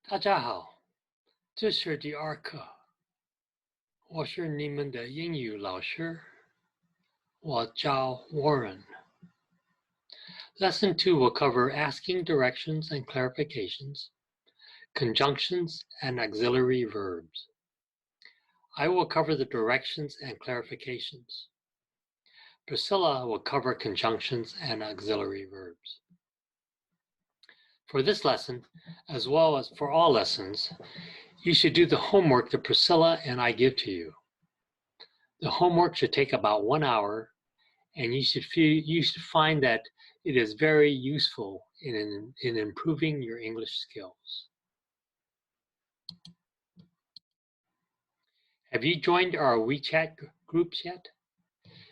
大家好，这是第二课，我是你们的英语老师，我叫 Warren. Lesson 2 will cover asking directions and clarifications, conjunctions, and auxiliary verbs. I will cover the directions and clarifications. Priscilla will cover conjunctions and auxiliary verbs. For this lesson, as well as for all lessons, you should do the homework that Priscilla and I give to you. The homework should take about 1 hour, and you should find that it is very useful in improving your English skills. Have you joined our WeChat groups yet?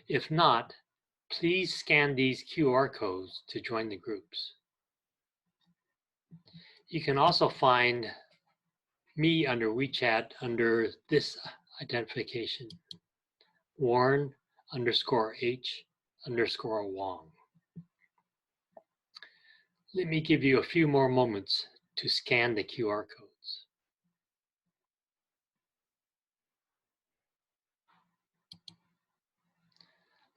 If not, please scan these QR codes to join the groups. You can also find me under WeChat under this identification, Warren_H_Wong. Let me give you a few more moments to scan the QR codes.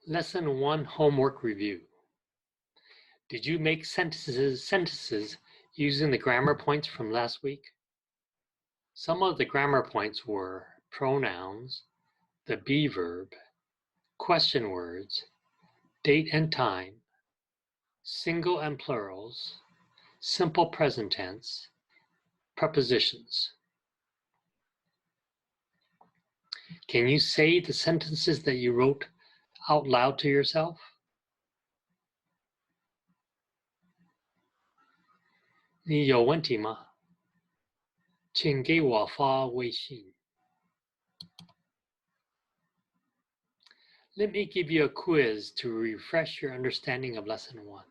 Lesson 1 Homework Review. Did you make sentences using the grammar points from last week? Some of the grammar points were pronouns, the be verb, question words, date and time, single and plurals, simple present tense, prepositions. Can you say the sentences that you wrote out loud to yourself? 你有问题吗？请给我发微信。Let me give you a quiz to refresh your understanding of Lesson 1.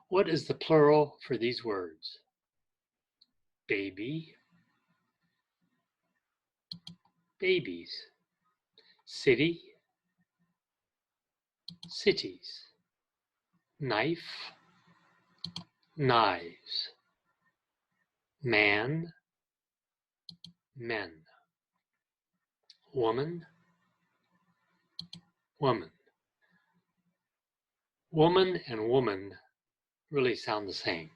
What is the plural for these words? Baby, babies. City, cities. Knife, knives. Man, men. Woman, woman. Woman and woman really sound the same.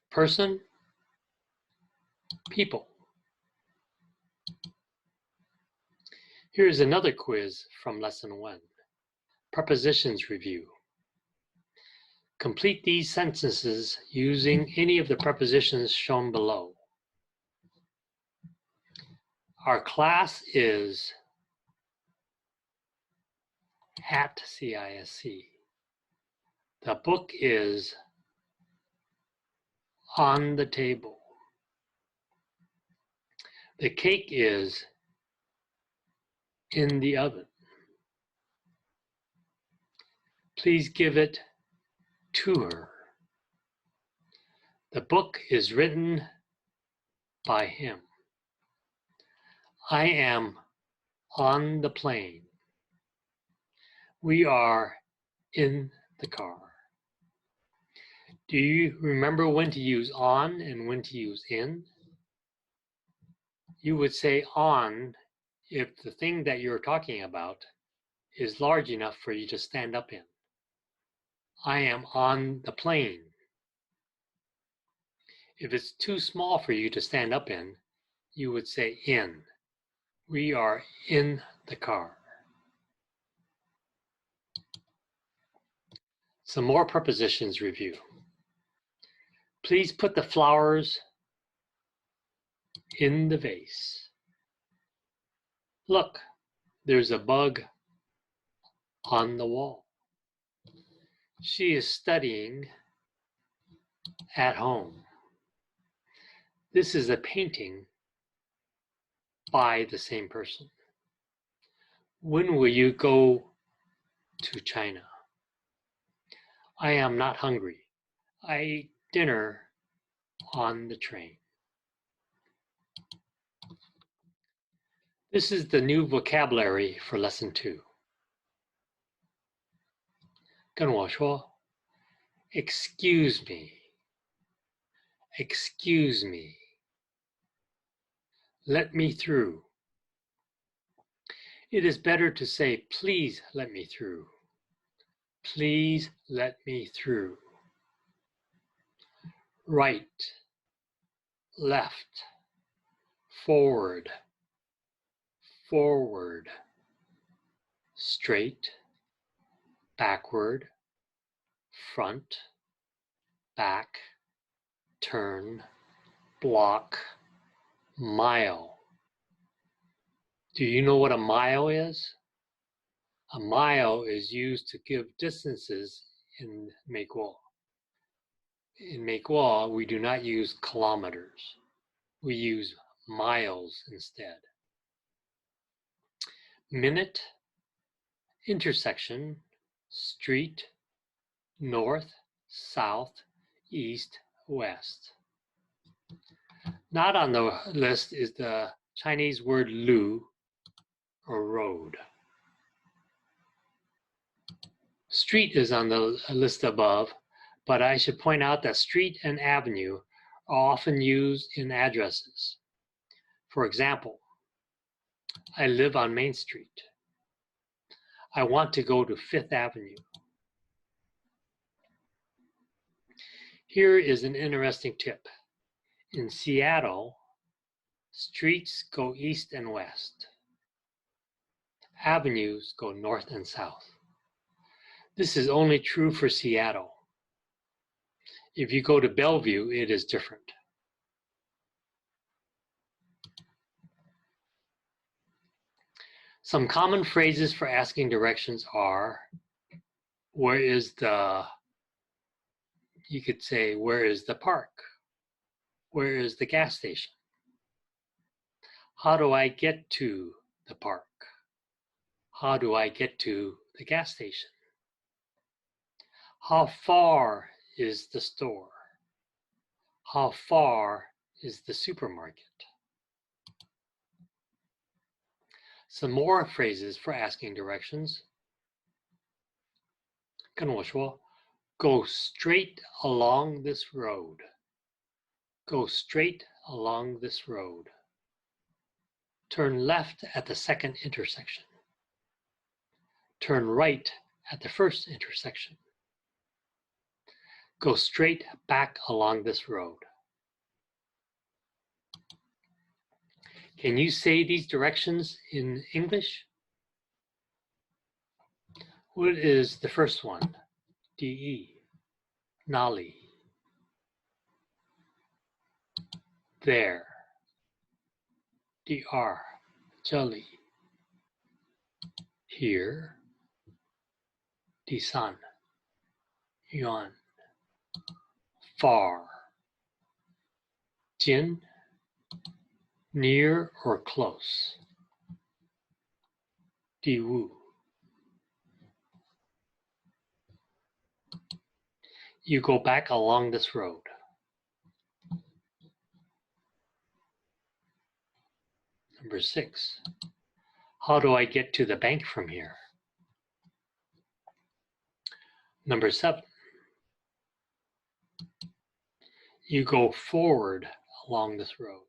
Person, people. Here's another quiz from Lesson 1. Prepositions review. Complete these sentences using any of the prepositions shown below. Our class is at CISC. The book is on the table. The cake is in the oven. Please give it to her. The book is written by him. I am on the plane. We are in the car. Do you remember when to use on and when to use in? You would say on if the thing that you're talking about is large enough for you to stand up in. I am on the plane. If it's too small for you to stand up in, you would say in. We are in the car. Some more prepositions review. Please put the flowers in the vase. Look, there's a bug on the wall. She is studying at home. This is a painting by the same person. When will you go to China? I am not hungry. I ate dinner on the train. This is the new vocabulary for Lesson 2. 跟我说 Excuse me. Excuse me. Let me through. It is better to say, please let me through. Please let me through. Right, left, forward, forward, straight, backward, front, back, turn, block, mile. Do you know what a mile is? A mile is used to give distances in Meikuo. In Meikuo, we do not use kilometers. We use miles instead. Minute, intersection, street, north, south, east, west. Not on the list is the Chinese word lu, or road. Street is on the list above, but I should point out that street and avenue are often used in addresses. For example, I live on Main Street. I want to go to Fifth Avenue. Here is an interesting tip. In Seattle, streets go east and west. Avenues go north and south. This is only true for Seattle. If you go to Bellevue, it is different. Some common phrases for asking directions are, where is the, you could say, where is the park? Where is the gas station? How do I get to the park? How do I get to the gas station? How far is the store? How far is the supermarket? Some more phrases for asking directions. 跟我说, go straight along this road. Go straight along this road. Turn left at the second intersection. Turn right at the first intersection. Go straight back along this road. Can you say these directions in English? What is the first one? DE, Nali. There. DR, Jolly. Here. Disan, Yuan. Far. Jin, near or close. Diwu. You go back along this road. Number 6. How do I get to the bank from here? Number 7. You go forward along this road.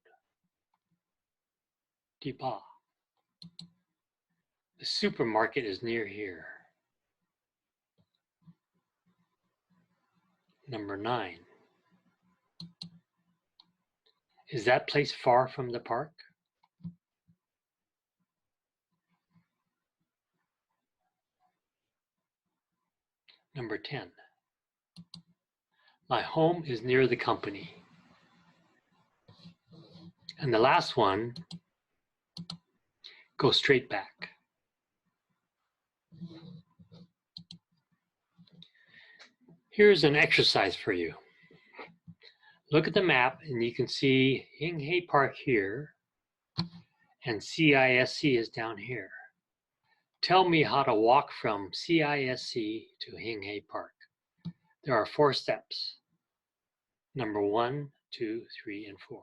Dipa. The supermarket is near here. Number 9. Is that place far from the park? Number 10. My home is near the company. And the last one, go straight back. Here's an exercise for you. Look at the map and you can see Hinghei Park here and CISC is down here. Tell me how to walk from CISC to Hinghei Park. There are 4 steps. Number 1, 2, 3, and 4.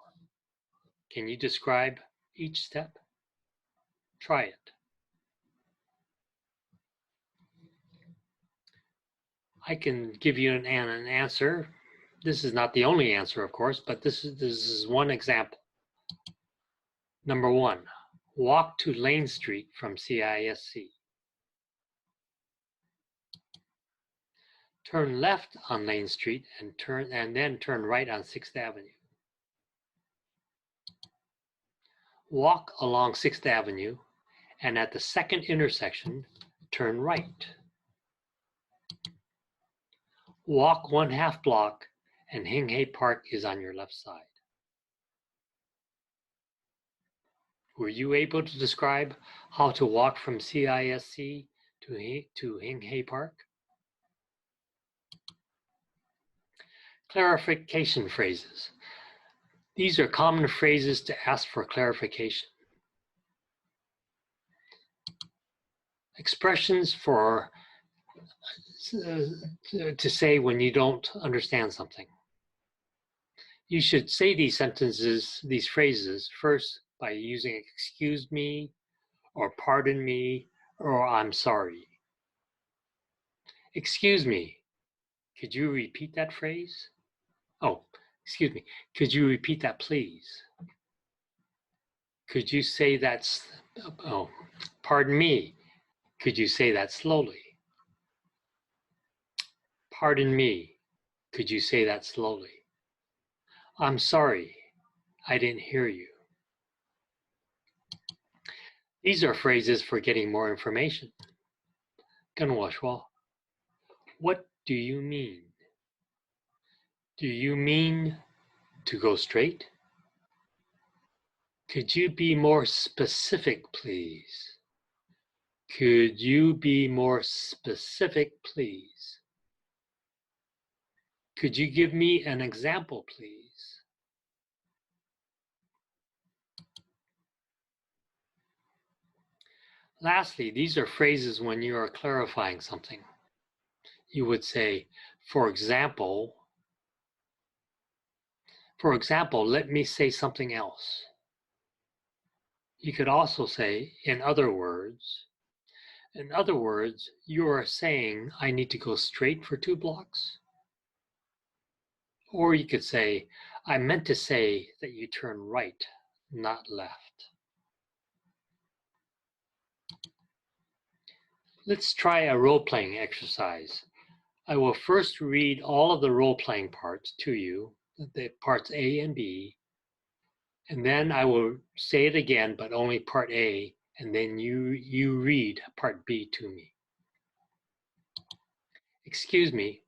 Can you describe each step? Try it. I can give you an answer. This is not the only answer, of course, but this is one example. Number 1, walk to Lane Street from CISC. Turn left on Lane Street and then turn right on 6th Avenue. Walk along 6th Avenue and at the second intersection, turn right. Walk 1/2 block and Hing Hay Park is on your left side. Were you able to describe how to walk from CISC to Hing Hay Park? Clarification phrases. These are common phrases to ask for clarification. Expressions for to say when you don't understand something. You should say these sentences, these phrases, first by using excuse me, or pardon me, or I'm sorry. Excuse me, could you repeat that phrase? Oh, excuse me, could you repeat that please? Could you say that, oh, pardon me, could you say that slowly? Pardon me, could you say that slowly? I'm sorry, I didn't hear you. These are phrases for getting more information. 跟我说, what do you mean? Do you mean to go straight? Could you be more specific, please? Could you be more specific, please? Could you give me an example, please? Lastly, these are phrases when you are clarifying something. You would say, for example, let me say something else. You could also say, in other words, you are saying I need to go straight for 2 blocks. Or you could say, I meant to say that you turn right, not left. Let's try a role-playing exercise. I will first read all of the role-playing parts to you, the parts A and B, and then I will say it again, but only part A, and then you read part B to me. Excuse me,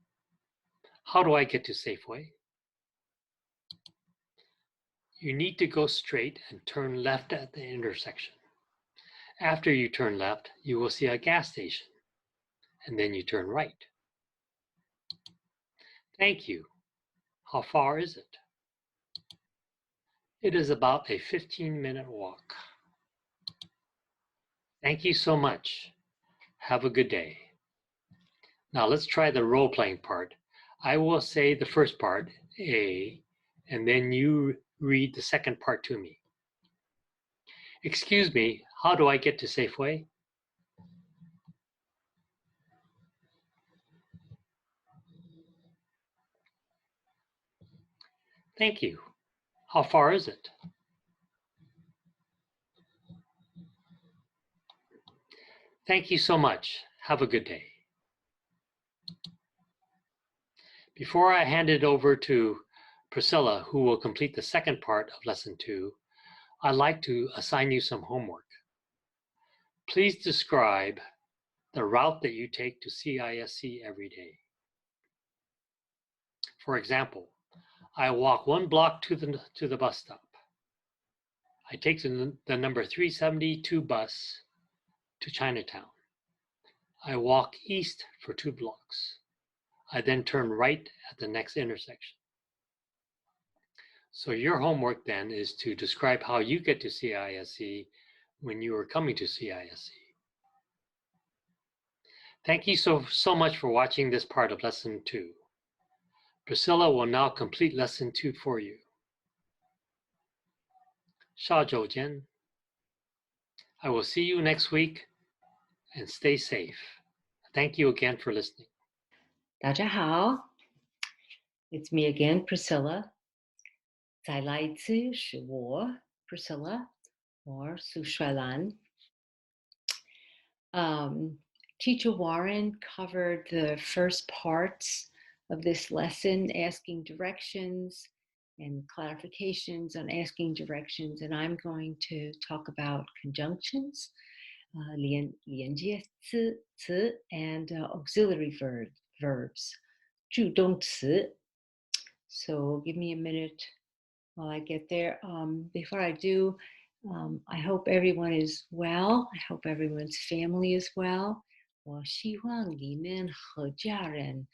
how do I get to Safeway? You need to go straight and turn left at the intersection. After you turn left, you will see a gas station, and then you turn right. Thank you. How far is it? It is about a 15-minute walk. Thank you so much. Have a good day. Now let's try the role-playing part. I will say the first part, A, and then you read the second part to me. Excuse me, how do I get to Safeway? Thank you. How far is it? Thank you so much. Have a good day. Before I hand it over to Priscilla, who will complete the second part of Lesson 2, I'd like to assign you some homework. Please describe the route that you take to CISC every day. For example, I walk 1 block to the bus stop. I take the number 372 bus to Chinatown. I walk east for 2 blocks. I then turn right at the next intersection. So your homework then is to describe how you get to CISC when you are coming to CISC. Thank you so much for watching this part of Lesson 2. Priscilla will now complete Lesson 2 for you. 下周见. I will see you next week and stay safe. Thank you again for listening. 大家好 It's me again, Priscilla. 再来一次是我 Priscilla or Su Shuailan. Teacher Warren covered the first parts of this lesson, asking directions and clarifications on asking directions, and I'm going to talk about conjunctions, 连接词 and auxiliary verbs, 助动词. So give me a minute while I get there. Before I do, I hope everyone is well. I hope everyone's family is well. 我希望你们和家人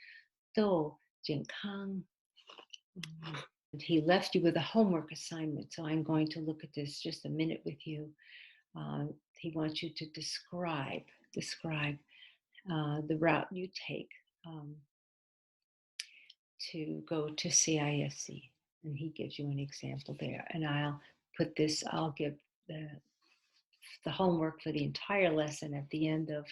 都健康. And he left you with a homework assignment, so I'm going to look at this just a minute with you. He wants you to describe the route you take to go to CISC, and he gives you an example there. And I'll give the homework for the entire lesson at the end of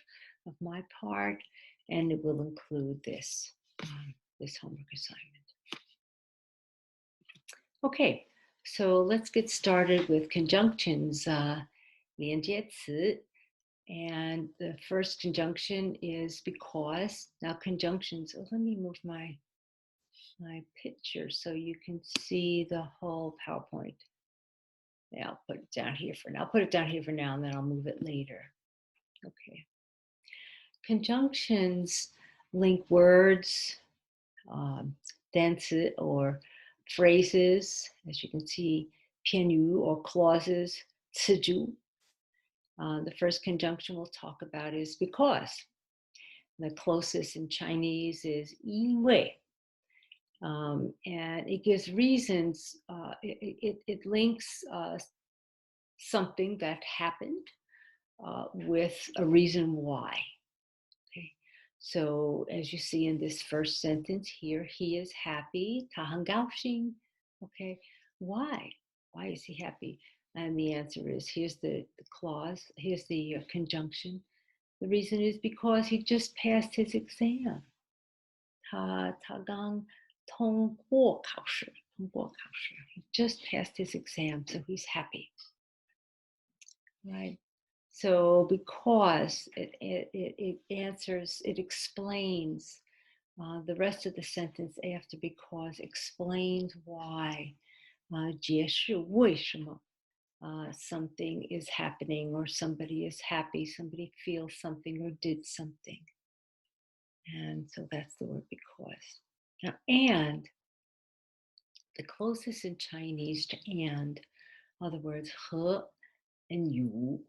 my part, and it will include this homework assignment. Okay, so let's get started with conjunctions. 连接词. And the first conjunction is because. Now conjunctions, let me move my picture so you can see the whole PowerPoint. Yeah, I'll put it down here for now. I'll put it down here for now, and then I'll move it later. Okay. Conjunctions link words, 单词 or phrases, as you can see, 片语 or clauses, 词组. The first conjunction we'll talk about is because. The closest in Chinese is 因为. And it gives reasons, it links something that happened with a reason why. Okay, so as you see in this first sentence here, he is happy, 他很高兴. Okay, why is he happy? And the answer is, here's the clause, here's the conjunction. The reason is because he just passed his exam. 他刚通过考试. He just passed his exam, so he's happy. Right? So because it answers, it explains the rest of the sentence after because explains why. 解释为什么 something is happening, or somebody is happy, somebody feels something or did something. And so that's the word because. Now, and, the closest in Chinese to and are the words 和 and 与.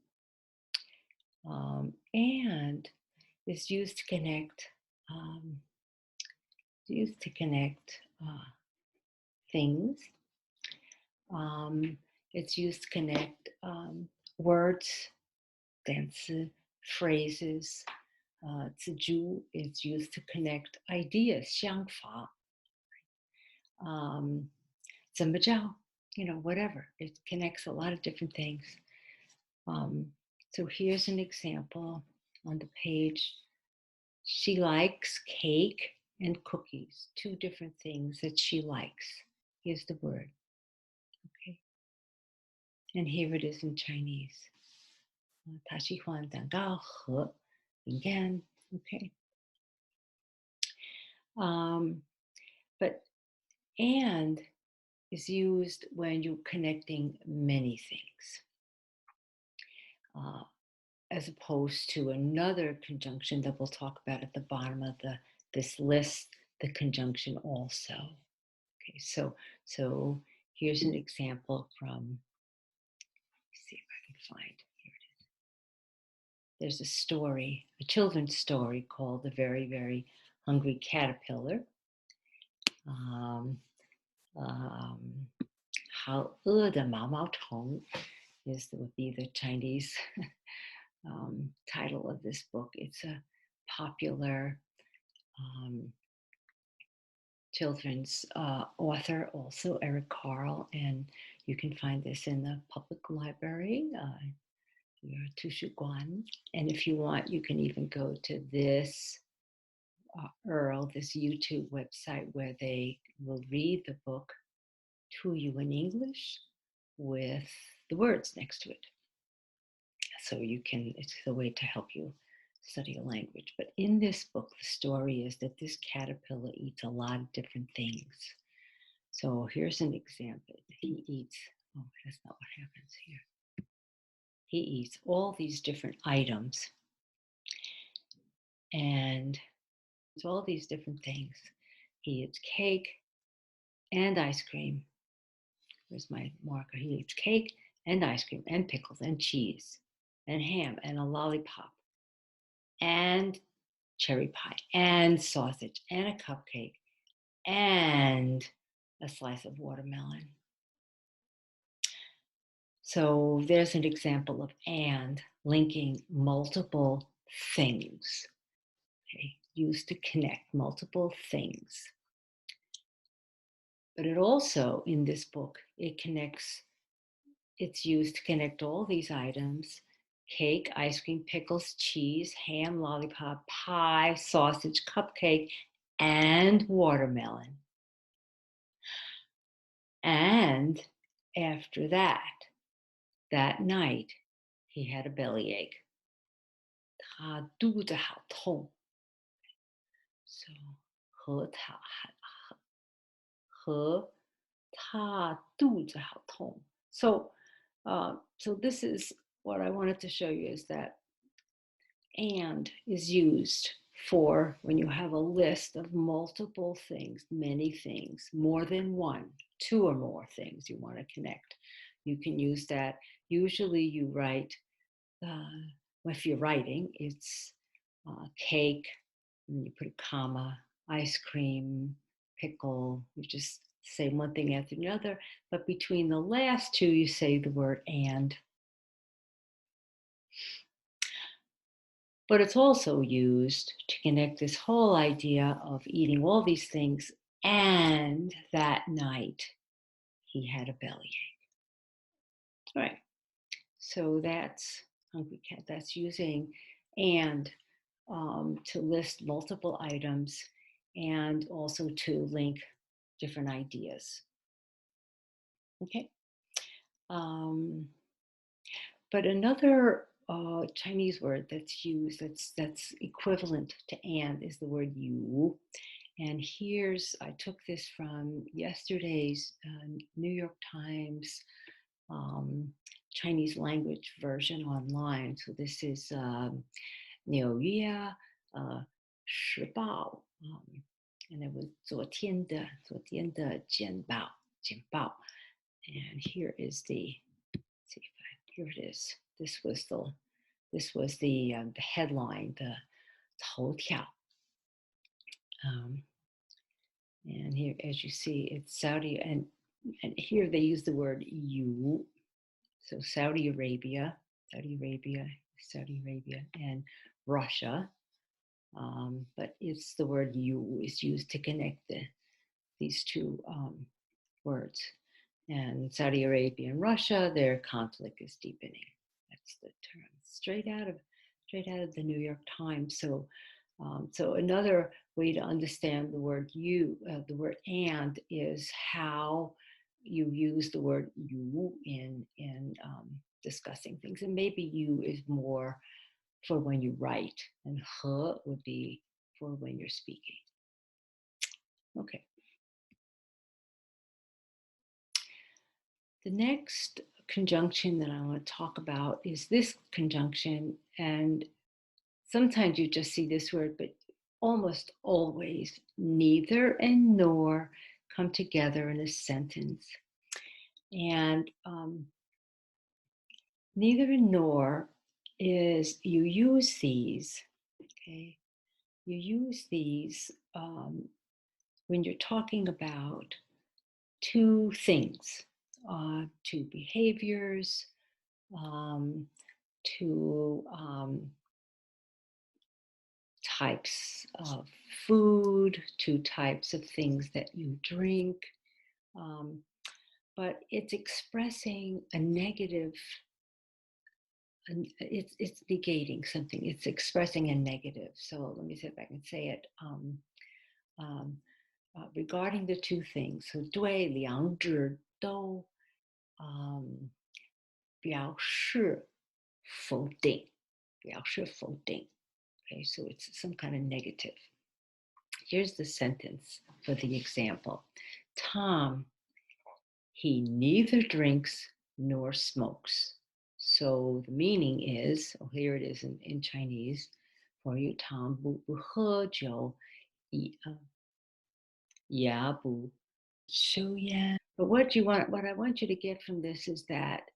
And is used to connect things. It's used to connect words, 单词, phrases. 词组 is used to connect ideas, 想法. 怎么着, whatever. It connects a lot of different things. So here's an example on the page. She likes cake and cookies, two different things that she likes. Here's the word. Okay. And here it is in Chinese. 她喜欢蛋糕和饼干. Okay. But and is used when you're connecting many things. As opposed to another conjunction that we'll talk about at the bottom of this list, the conjunction also. Okay, so here's an example from, let's see if I can find, here it is. There's a story, a children's story called The Very, Very Hungry Caterpillar. 好饿的毛毛虫 would be the Chinese title of this book. It's a popular children's author, also Eric Carle, and you can find this in the public library, your 图书馆. And if you want, you can even go to this this YouTube website where they will read the book to you in English with the words next to it. So it's a way to help you study a language. But in this book, the story is that this caterpillar eats a lot of different things. So here's an example. He eats, oh, that's not what happens here. He eats all these different items and it's all these different things. He eats cake and ice cream. Where's my marker? He eats cake and ice cream and pickles and cheese and ham and a lollipop and cherry pie and sausage and a cupcake and a slice of watermelon. So there's an example of and linking multiple things, okay, used to connect multiple things. But it also, in this book, it's used to connect all these items: cake, ice cream, pickles, cheese, ham, lollipop, pie, sausage, cupcake, and watermelon. And after that night, he had a bellyache. 他肚子好痛. So, 和他肚子好痛. So this is what I wanted to show you, is that and is used for when you have a list of multiple things, many things, more than one, two or more things you want to connect. You can use that. Usually you write, if you're writing, it's cake, and you put a comma, ice cream, pickle. You just say one thing after another, but between the last two, you say the word and. But it's also used to connect this whole idea of eating all these things, and that night he had a bellyache. All right, so that's Hungry Cat. That's using and to list multiple items and also to link different ideas. Okay. But another Chinese word that's used that's equivalent to and is the word you. And I took this from yesterday's New York Times Chinese language version online. So this is 纽约时报 and it was 昨天的简报 and here is the, let's see if here it is. This was the headline, the 头条. And here, as you see, it's Saudi, and here they use the word you. So Saudi Arabia, and Russia. But it's the word you is used to connect these two words. And Saudi Arabia and Russia, their conflict is deepening. That's the term, straight out of the New York Times. So another way to understand the word you, the word and, is how you use the word you in discussing things. And maybe you is more for when you write, and he would be for when you're speaking. Okay. The next conjunction that I want to talk about is this conjunction, and sometimes you just see this word, but almost always neither and nor come together in a sentence. And neither and nor is, you use these, okay? You use these when you're talking about two things, two behaviors, two types of food, two types of things that you drink. But it's expressing a negative, it's negating something. It's expressing a negative. So let me see if I can say it. regarding the two things, so 对两者都表示否定，表示否定。Okay, so it's some kind of negative. Here's the sentence for the example. Tom, he neither drinks nor smokes. So the meaning is, oh, here it is in Chinese for you, Tom, 不喝酒，也不抽烟. But what I want you to get from this is that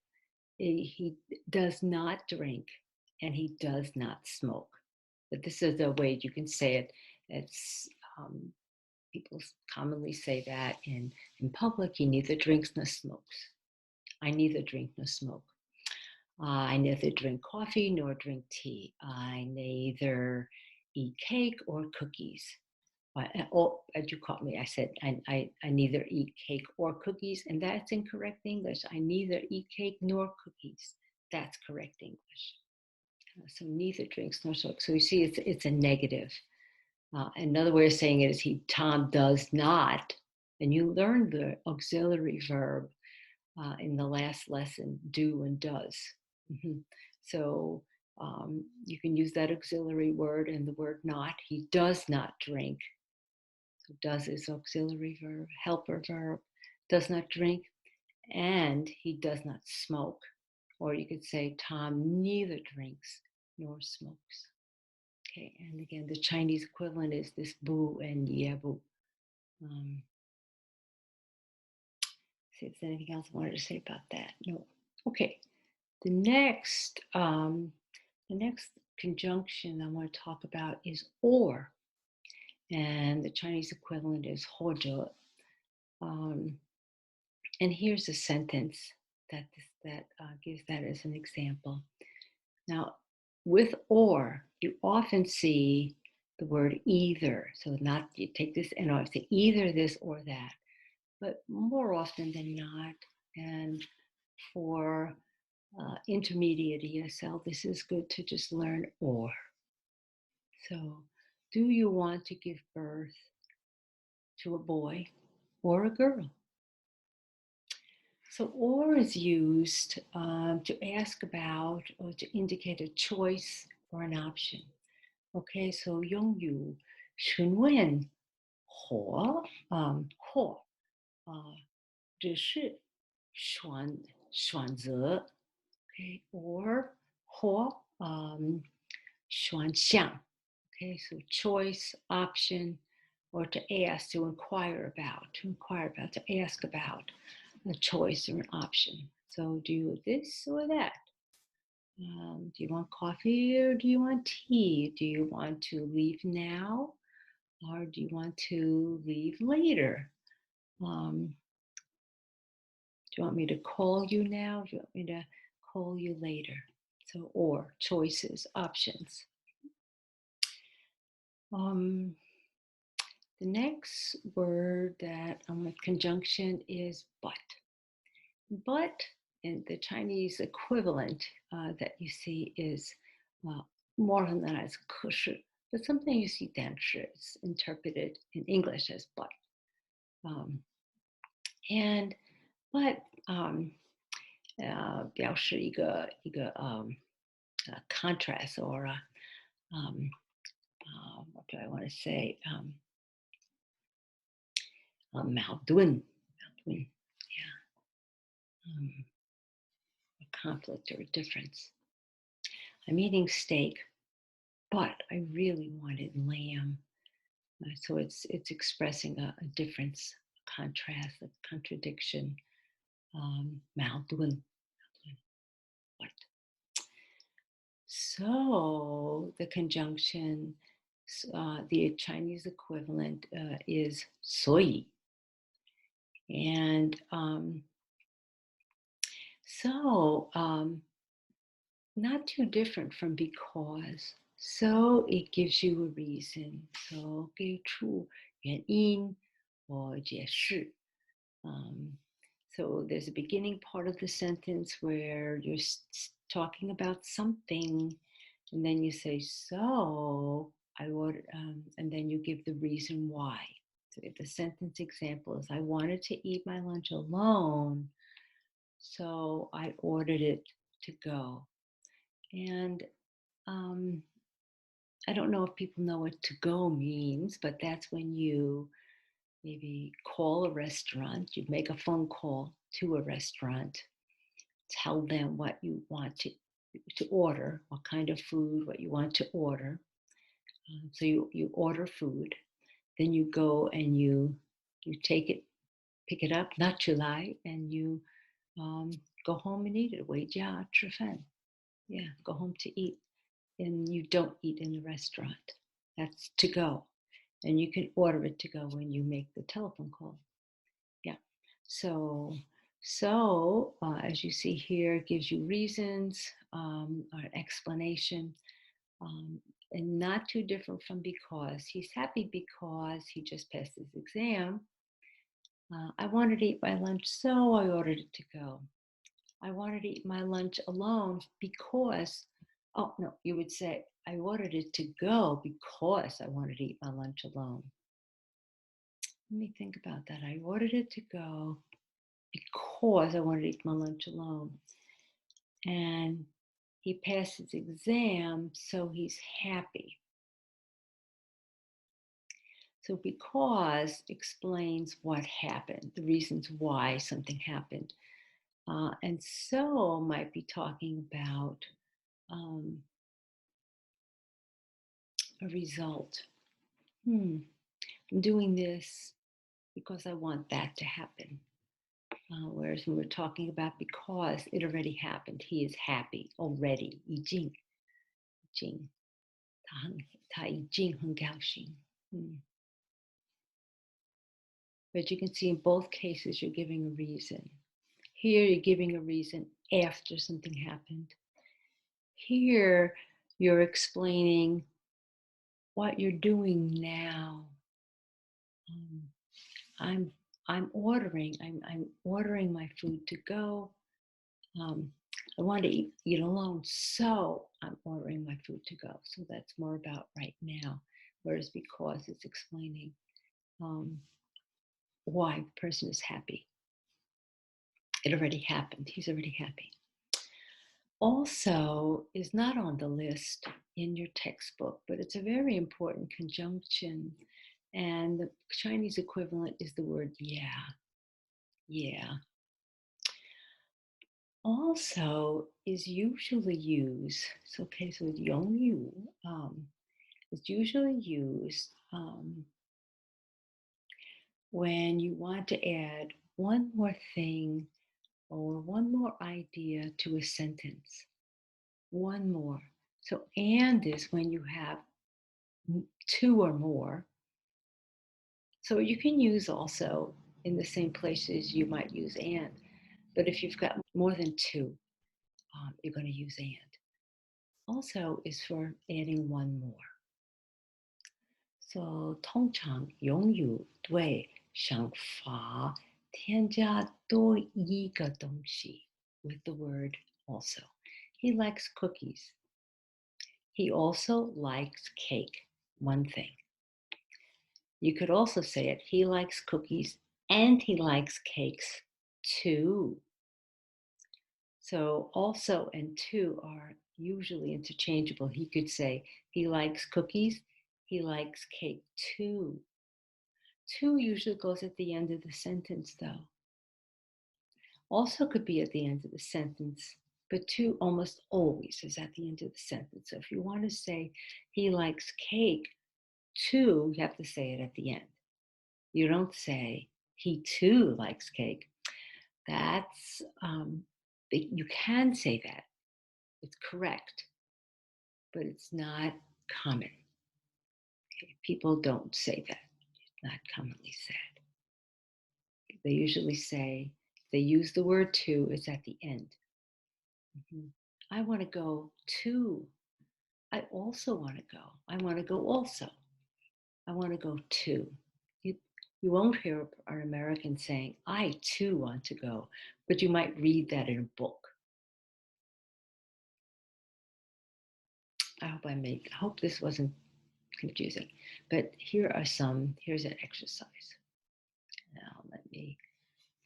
he does not drink and he does not smoke. But this is the way you can say it. It's people commonly say that in public. He neither drinks nor smokes. I neither drink nor smoke. I neither drink coffee nor drink tea. I neither eat cake or cookies. Oh, you caught me. I said I neither eat cake or cookies, and that's incorrect English. I neither eat cake nor cookies. That's correct English. So neither drinks nor smokes. So you see, it's a negative. Another way of saying it is Tom does not, and you learned the auxiliary verb in the last lesson, do and does. So you can use that auxiliary word and the word not. He does not drink. So does is auxiliary verb, helper verb, does not drink, and he does not smoke. Or you could say Tom neither drinks nor smokes. Okay, and again, the Chinese equivalent is this bu and yebu. See if there's anything else I wanted to say about that. No. Okay. The next conjunction I want to talk about is or, and the Chinese equivalent is 或者. And here's a sentence that gives that as an example. Now, with or, you often see the word either. So not you take this and off, say either this or that. But more often than not, and for intermediate ESL, this is good to just learn or. So, do you want to give birth to a boy or a girl? So, or is used to ask about or to indicate a choice or an option. Okay, so 用于询问或只是选择 okay, or 或选项 okay, so choice, option, or to ask, to inquire about, to ask about a choice or an option. So do you this or that? Do you want coffee or do you want tea? Do you want to leave now or do you want to leave later? Do you want me to call you now? Do you want me to call you later? So, or choices, options. The next word that with conjunction is but. But in the Chinese equivalent that you see is more than that as 可是, but sometimes you see 但是. It's interpreted in English as but. But 表示一个 contrast or what do I want to say? 矛盾, yeah. A conflict or a difference. I'm eating steak, but I really wanted lamb. So it's expressing a difference, a contrast, a contradiction. 矛盾. What? So the conjunction, the Chinese equivalent is 所以. And not too different from because. So it gives you a reason. So 给出原因或解释. So there's a beginning part of the sentence where you're talking about something, and then you say, so I would, and then you give the reason why. So if the sentence example is, I wanted to eat my lunch alone, so I ordered it to go. And I don't know if people know what to go means, but that's when you maybe call a restaurant, you make a phone call to a restaurant, tell them what you want to order, what kind of food, what you want to order. So you order food, then you go and you take it, pick it up, 拿出来, and you go home and eat it. 回家吃饭. Yeah, go home to eat. And you don't eat in the restaurant. That's to go. And you can order it to go when you make the telephone call. Yeah. So as you see here, it gives you reasons or an explanation. And not too different from because. He's happy because he just passed his exam. I wanted to eat my lunch, so I ordered it to go. I wanted to eat my lunch alone because, oh no, you would say, I ordered it to go because I wanted to eat my lunch alone. Let me think about that. I ordered it to go because I wanted to eat my lunch alone. And he passed his exam, so he's happy. So because explains what happened, the reasons why something happened. And so might be talking about a result. I'm doing this because I want that to happen. Whereas when we're talking about because it already happened, he is happy already. 已经他已经很高兴. But you can see in both cases you're giving a reason. Here you're giving a reason after something happened. Here you're explaining what you're doing now. I'm ordering my food to go. I want to eat alone, so I'm ordering my food to go. So that's more about right now, whereas because it's explaining why the person is happy. It already happened. He's already happy. Also is not on the list in your textbook, but it's a very important conjunction. And the Chinese equivalent is the word yeah. Yeah. Also is usually used, so 用语 is usually used when you want to add one more thing or one more idea to a sentence. One more. So and is when you have two or more. So you can use also in the same places you might use and. But if you've got more than two, you're going to use and. Also is for adding one more. So 通常用语对想法添加多一个东西 with the word also. He likes cookies. He also likes cake. One thing. You could also say it. He likes cookies and he likes cakes too. So also and to are usually interchangeable. He could say he likes cookies, he likes cake too. To usually goes at the end of the sentence though. Also could be at the end of the sentence, but to almost always is at the end of the sentence. So if you want to say he likes cake too, you have to say it at the end. You don't say he too likes cake. That's, you can say that. It's correct, but it's not common. Okay? People don't say that. It's not commonly said. They usually say, they use the word to, it's at the end. I want to go to. I also want to go. I want to go also. I want to go to. You won't hear an American saying, I too want to go, but you might read that in a book. I hope this wasn't confusing. But here's an exercise. Now let me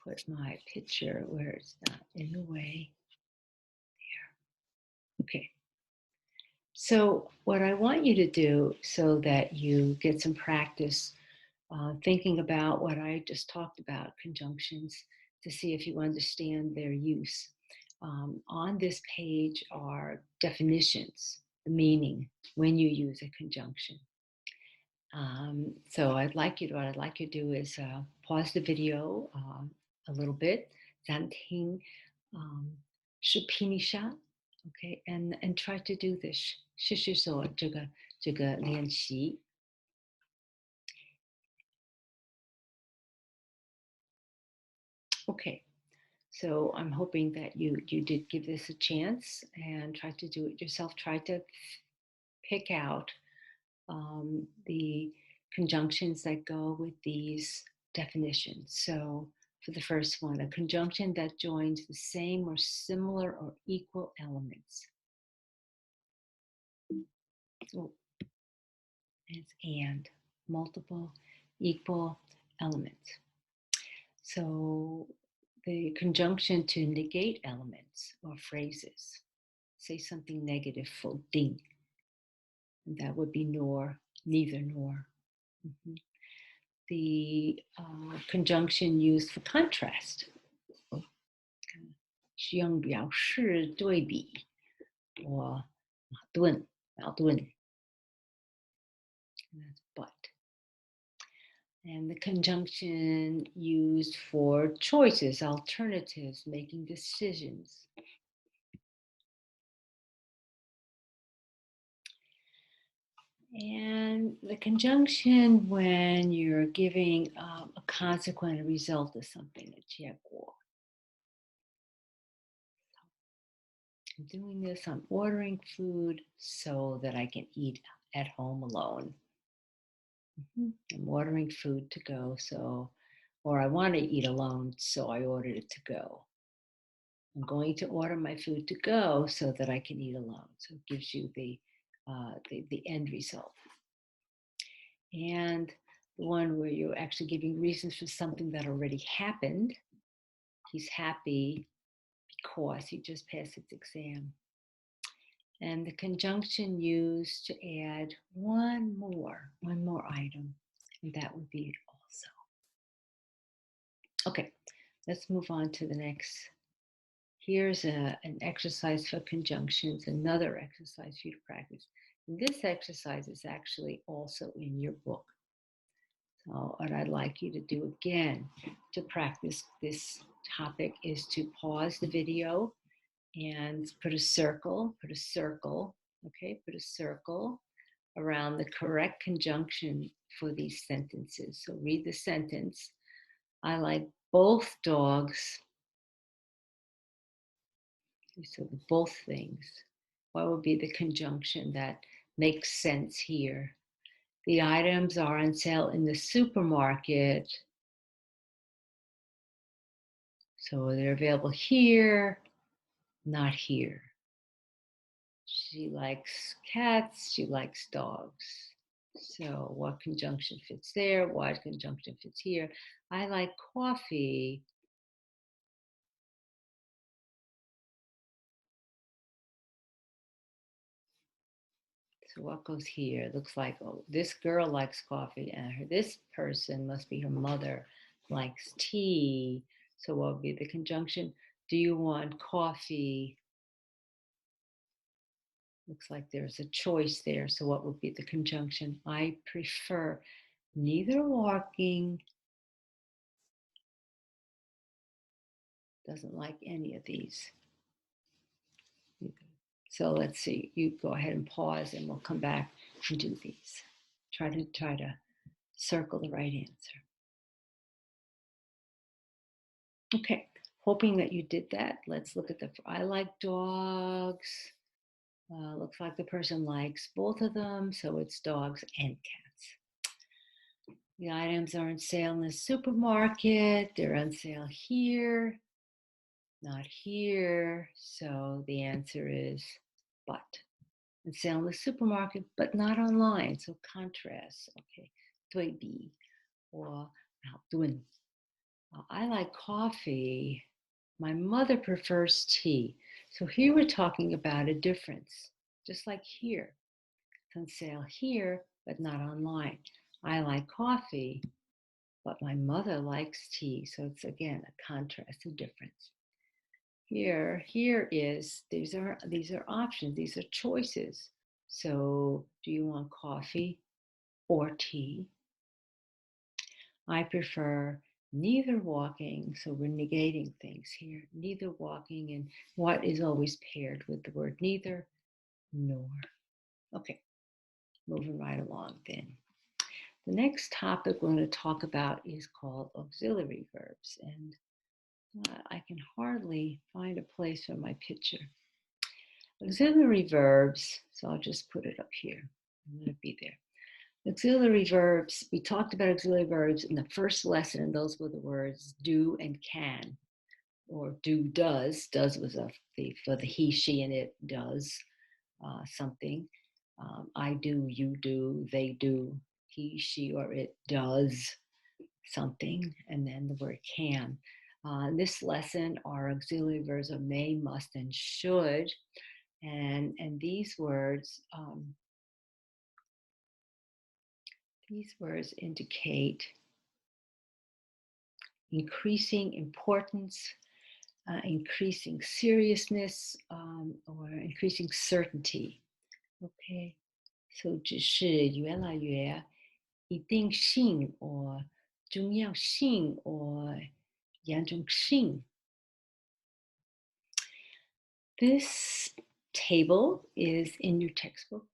put my picture where it's not in the way. There. Okay. So what I want you to do so that you get some practice thinking about what I just talked about, conjunctions, to see if you understand their use. On this page are definitions, the meaning when you use a conjunction. So what I'd like you to do is pause the video a little bit, 暂停, 视频一下, okay, and try to do this. 试试做这个练习. Okay, so I'm hoping that you did give this a chance and try to do it yourself. Try to pick out the conjunctions that go with these definitions. So for the first one, a conjunction that joins the same or similar or equal elements. So it's and, multiple, equal elements. So the conjunction to negate elements or phrases. Say something negative, 否定. And that would be nor, neither nor. Mm-hmm. The conjunction used for contrast. 需要表示对比或矛盾. And that's but. And the conjunction used for choices, alternatives, making decisions. And the conjunction when you're giving a consequent result of something, a 结果. I'm doing this, I'm ordering food so that I can eat at home alone. I'm ordering food to go, or I want to eat alone, so I ordered it to go. I'm going to order my food to go so that I can eat alone. So it gives you the end result. And the one where you're actually giving reasons for something that already happened. He's happy because he just passed his exam. And the conjunction used to add one more item, and that would be also. Okay, let's move on to the next. Here's an exercise for conjunctions, another exercise for you to practice. And this exercise is actually also in your book. So what I'd like you to do again to practice this topic is to pause the video and put a circle, okay? Put a circle around the correct conjunction for these sentences. So read the sentence. I like both dogs. So both things. What would be the conjunction that makes sense here? The items are on sale in the supermarket. So they're available here, not here. She likes cats, she likes dogs. So what conjunction fits there? What conjunction fits here? I like coffee. So what goes here? It looks like, oh, this girl likes coffee, and this person must be her mother, likes tea. So what would be the conjunction? Do you want coffee? Looks like there's a choice there. So what would be the conjunction? I prefer neither walking. Doesn't like any of these. So let's see. You go ahead and pause, and we'll come back and do these. Try to circle the right answer. Okay, hoping that you did that. Let's look at I like dogs. Looks like the person likes both of them, so it's dogs and cats. The items are on sale in the supermarket. They're on sale here, not here. So the answer is but. and sale in the supermarket, but not online. So contrast, okay, 对比 or 矛盾. I like coffee. My mother prefers tea. So here we're talking about a difference, just like here. On sale here, but not online. I like coffee, but my mother likes tea. So it's again a contrast, a difference. Here is these are options, these are choices. So do you want coffee or tea? I prefer neither walking, so we're negating things here. Neither walking, and what is always paired with the word neither? Nor. Okay, moving right along then. The next topic we're going to talk about is called auxiliary verbs, and I can hardly find a place for my picture. Auxiliary verbs, so I'll just put it up here. I'm going to be there. Auxiliary verbs, we talked about auxiliary verbs in the first lesson, and those were the words do and can, or do, does. Does was for the he, she, and it does something. I do, you do, they do, he, she, or it does something, and then the word can. This lesson, our auxiliary verbs are may, must, and should, and these words indicate increasing importance, increasing seriousness, or increasing certainty. Okay, so 只是越来越一定性 or 重要性 or 严重性. This table is in your textbook,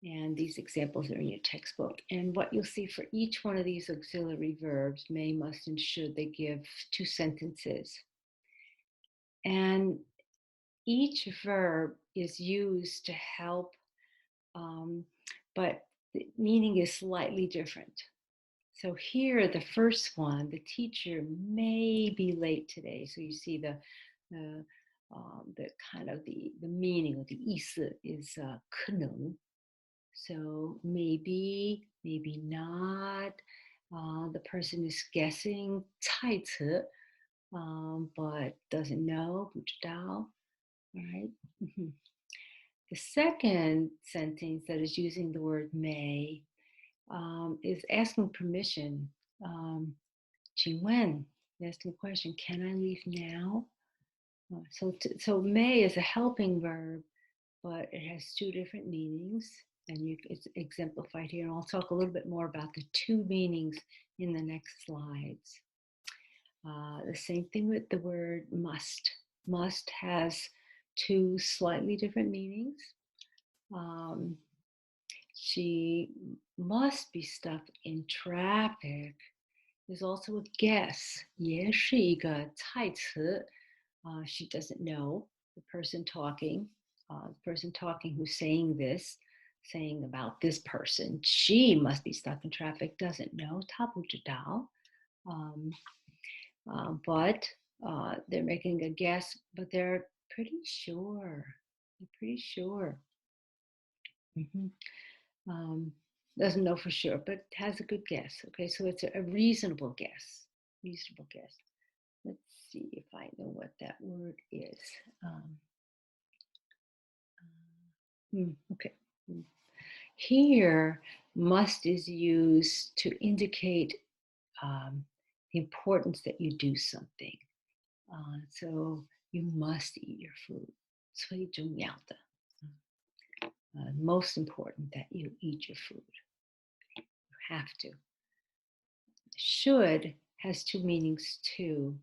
and these examples are in your textbook. And what you'll see for each one of these auxiliary verbs, may, must, and should, they give two sentences. And each verb is used to help, but the meaning is slightly different. So here, the first one, the teacher may be late today. So you see the kind of the meaning of the 意思 is 可能. So maybe, maybe not. The person is guessing 猜测, but doesn't know, 不知道. Right? The second sentence that is using the word may is asking permission. 请问, asking a question, can I leave now? So may is a helping verb, but it has two different meanings, and it's exemplified here. And I'll talk a little bit more about the two meanings in the next slides. The same thing with the word must. Must has two slightly different meanings. She must be stuck in traffic is also a guess. 也是一个猜测. She doesn't know. The person talking who's saying this, saying about this person, she must be stuck in traffic, doesn't know. 她不知道. But they're making a guess, but they're pretty sure. Doesn't know for sure, but has a good guess. Okay, so it's a reasonable guess. Let's see if I know what that word is. Okay. Here, must is used to indicate the importance that you do something. So you must eat your food. 最重要的. Most important that you eat your food. You have to. Should has two meanings too.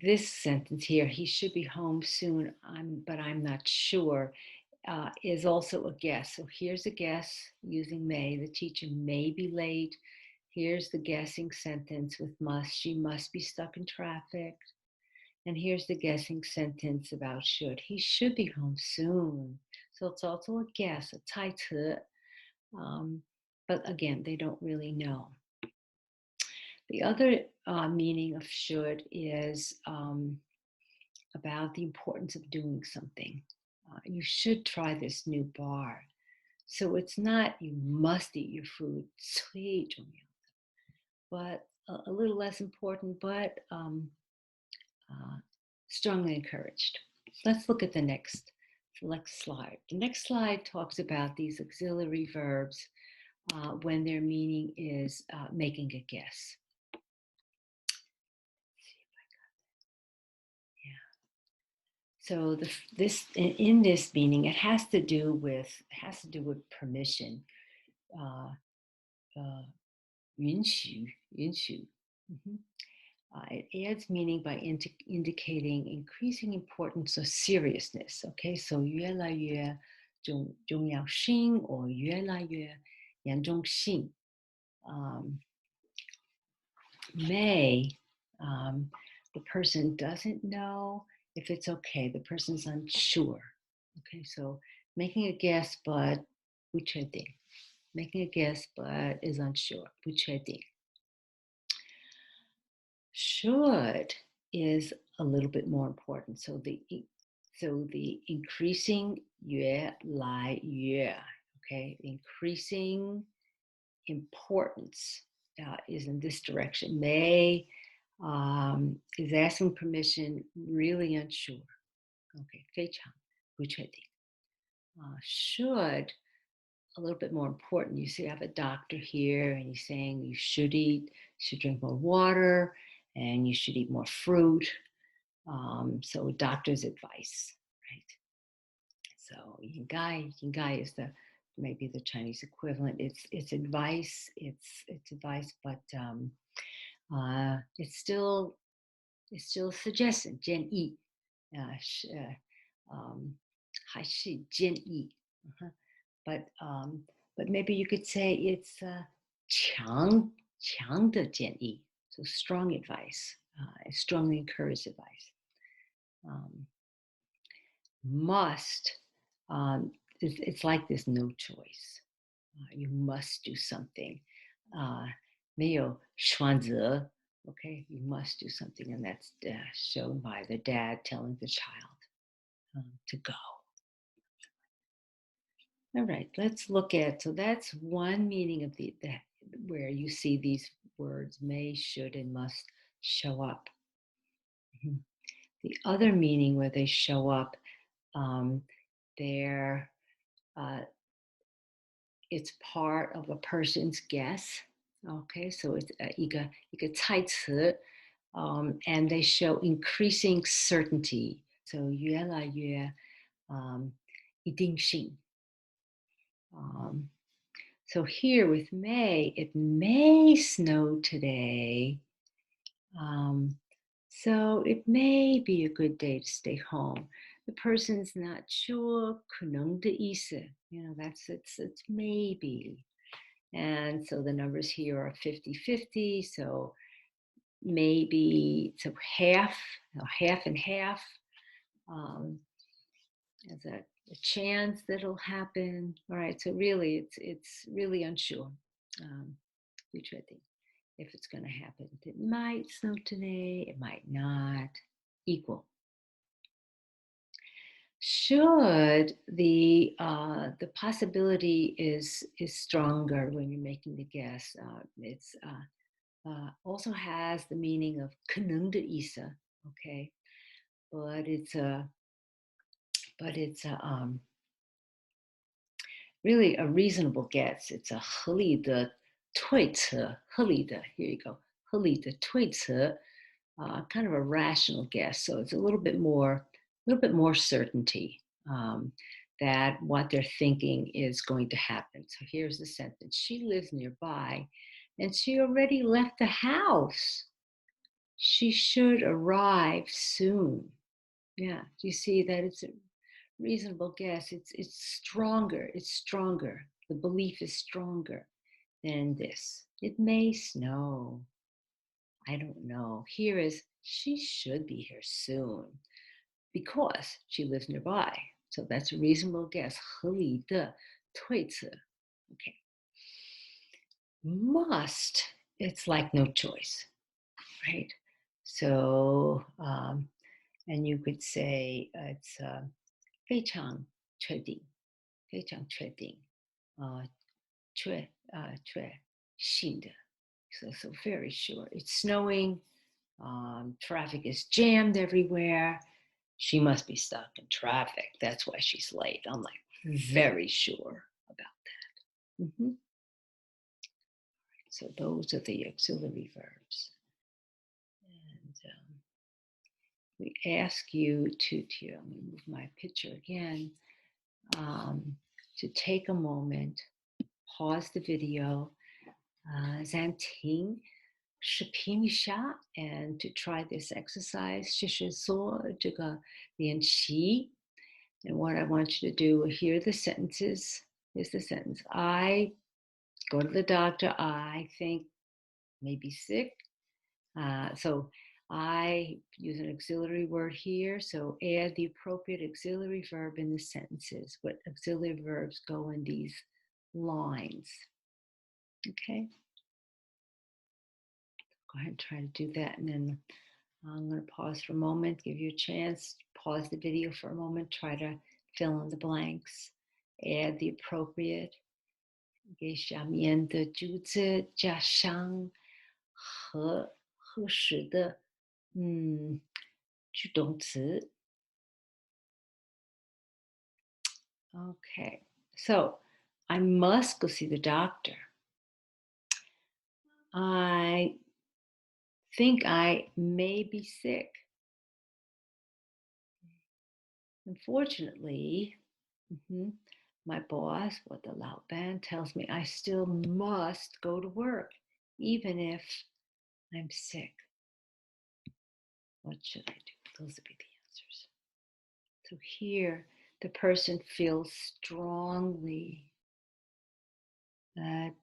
This sentence here, he should be home soon, but I'm not sure, is also a guess. So here's a guess using may. The teacher may be late. Here's the guessing sentence with must. She must be stuck in traffic. And here's the guessing sentence about should. He should be home soon. So it's also a guess, a 猜测. But again, they don't really know. The other meaning of should is about the importance of doing something. You should try this new bar. So it's not you must eat your food, 最重要, but a little less important, but strongly encouraged. Let's look at the next slide. The next slide talks about these auxiliary verbs when their meaning is making a guess. So in this meaning, it has to do with permission. 允许. It adds meaning by indicating increasing importance or seriousness. Okay, so 越来越重要性 or 越来越严重性. May, the person doesn't know if it's okay. The person's unsure. Okay, so making a guess, but 不确定. Making a guess, but is unsure. 不确定. Should is a little bit more important. So the increasing 越来越, okay, increasing importance is in this direction. May is asking permission, really unsure. Okay, 非常不确定. Should, a little bit more important. You see, I have a doctor here, and he's saying you should drink more water, and you should eat more fruit. So doctor's advice, right? So 应该 is maybe the Chinese equivalent. It's advice. It's advice, but it's still suggestion. 建议, 还是建议. But maybe you could say it's 强的建议. So strong advice, strongly encouraged advice. Must, it's like there's no choice. You must do something. 没有选择, okay, you must do something, and that's shown by the dad telling the child to go. All right, let's look at, so that's one meaning of where you see these words may, should, and must show up. The other meaning where they show up, it's part of a person's guess. Okay, so it's 一个猜词, and they show increasing certainty. So 越来越一定性. So here with may, it may snow today. So it may be a good day to stay home. The person's not sure, 可能的意思, it's maybe. And so the numbers here are 50-50. So maybe, so half and half. There's a chance that it'll happen. All right, so really, it's really unsure. 不确定 if it's going to happen. It might snow today, it might not. Equal. Should, the possibility is stronger when you're making the guess. It's also has the meaning of 可能的意思, okay, but it's really a reasonable guess. It's a 合理的推测, 合理的, here you go, 合理的推测, kind of a rational guess. So it's a little bit more certainty that what they're thinking is going to happen. So here's the sentence. She lives nearby and she already left the house. She should arrive soon. Yeah, you see that it's a reasonable guess. It's stronger. The belief is stronger than this. It may snow. I don't know. Here is, she should be here soon because she lives nearby. So that's a reasonable guess. 合理的推测. Okay. Must it's like no choice, right? So, and you could say it's 非常确定，非常确定，确信的。So very sure. It's snowing. Traffic is jammed everywhere. She must be stuck in traffic. That's why she's late. I'm like very sure about that. So those are the auxiliary verbs. And we ask you to I'm going to move my picture again, to take a moment, pause the video, 暂停视频一下 and to try this exercise 就是做这个练习 and what I want you to do, hear the sentences. Here's the sentence. I go to the doctor. I think maybe sick. So I use an auxiliary word here. So add the appropriate auxiliary verb in the sentences. What auxiliary verbs go in these lines? Okay. Go ahead and try to do that. And then I'm going to pause for a moment, give you a chance, pause the video for a moment, try to fill in the blanks, add the appropriate 给下面的句子加上合适的助动词。Okay, so I must go see the doctor. I think I may be sick. Unfortunately, my boss, or the loud band, tells me I still must go to work, even if I'm sick. What should I do? Those would be the answers. So here, the person feels strongly that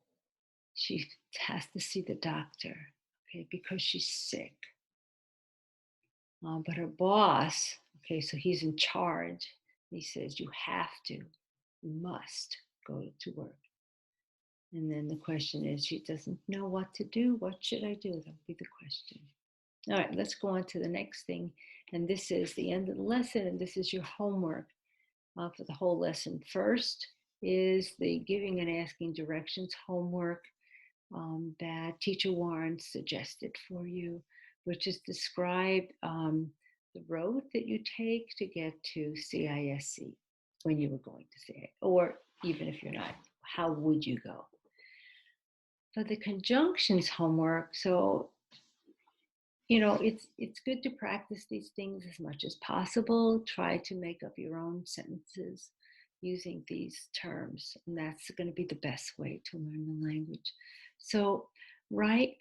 she has to see the doctor, okay, because she's sick. But her boss, okay, so he's in charge. He says, you have to, you must go to work. And then the question is, she doesn't know what to do. What should I do? That would be the question. All right, let's go on to the next thing. And this is the end of the lesson, and this is your homework for the whole lesson. First is the giving and asking directions homework that Teacher Warren suggested for you, which is describe the road that you take to get to CISC when you were going to CISC, or even if you're not, how would you go? For the conjunctions homework, so it's good to practice these things as much as possible. Try to make up your own sentences using these terms, and that's going to be the best way to learn the language. So write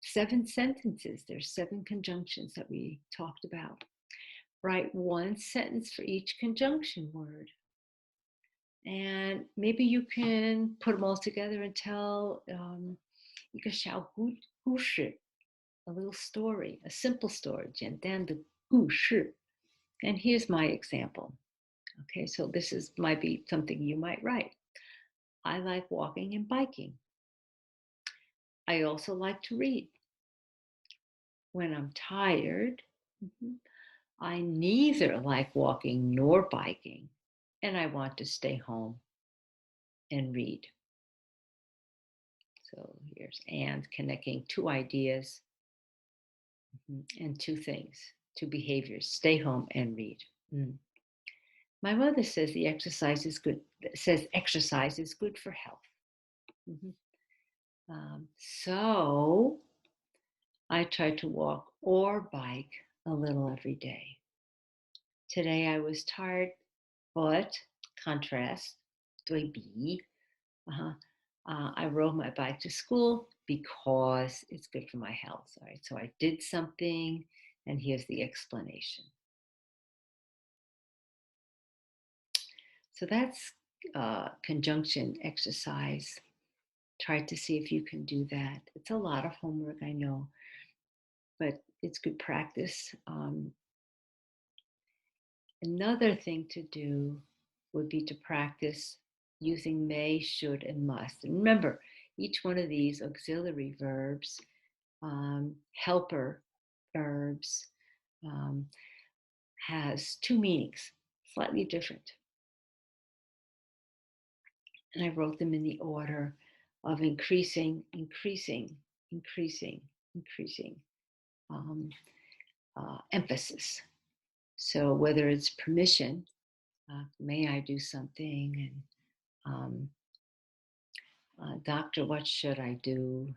7 sentences. There's 7 conjunctions that we talked about. Write 1 sentence for each conjunction word. And maybe you can put them all together and tell 一个小故事, a little story, a simple story, 简单的故事. And here's my example. Okay, so this might be something you might write. I like walking and biking. I also like to read. When I'm tired, I neither like walking nor biking, and I want to stay home and read. So here's and connecting 2 ideas and 2 things, 2 behaviors, stay home and read. My mother says exercise is good for health. So I try to walk or bike a little every day. Today I was tired, but contrast, 对比, I rode my bike to school because it's good for my health. All right, so I did something, and here's the explanation. So that's conjunction exercise. Try to see if you can do that. It's a lot of homework, I know, but it's good practice. Another thing to do would be to practice using may, should, and must. And remember, Each one of these auxiliary verbs, helper verbs, has two meanings, slightly different. And I wrote them in the order of increasing, increasing, increasing, increasing emphasis. So whether it's permission, may I do something, and doctor, what should I do?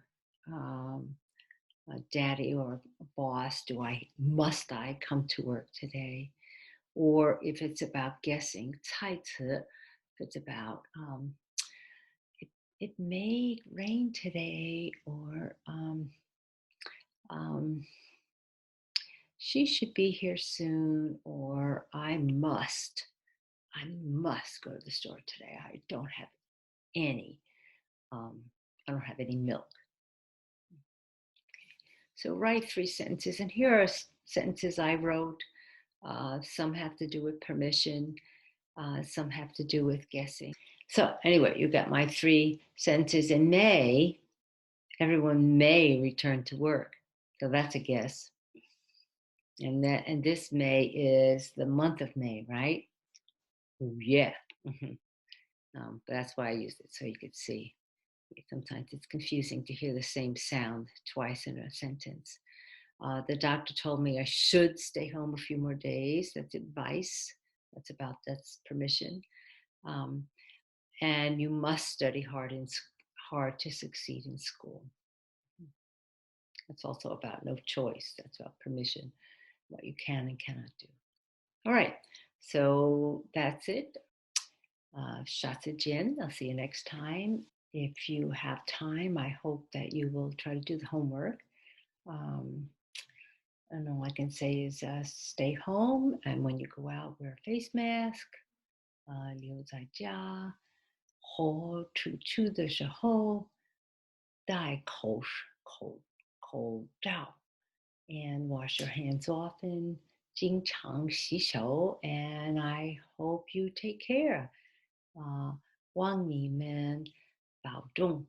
Daddy or boss, must I come to work today? Or if it's about guessing, 猜词, if it's about it may rain today, or she should be here soon, or I must go to the store today. I don't have any milk. So write 3 sentences, and here are sentences I wrote. Some have to do with permission, some have to do with guessing. So anyway, you got my 3 sentences. In May, everyone may return to work. So that's a guess. And this May is the month of May, right? Oh, yeah. But that's why I used it, so you could see. Sometimes it's confusing to hear the same sound twice in a sentence. The doctor told me I should stay home a few more days. That's advice. That's permission. And you must study hard to succeed in school. That's also about no choice. That's about permission, what you can and cannot do. All right, so that's it. 下次见. I'll see you next time. If you have time, I hope that you will try to do the homework. And all I can say is stay home, and when you go out, wear a face mask. 留在家，或出去的时候戴口罩 and wash your hands often. 经常洗手 and I hope you take care. 望你们保重。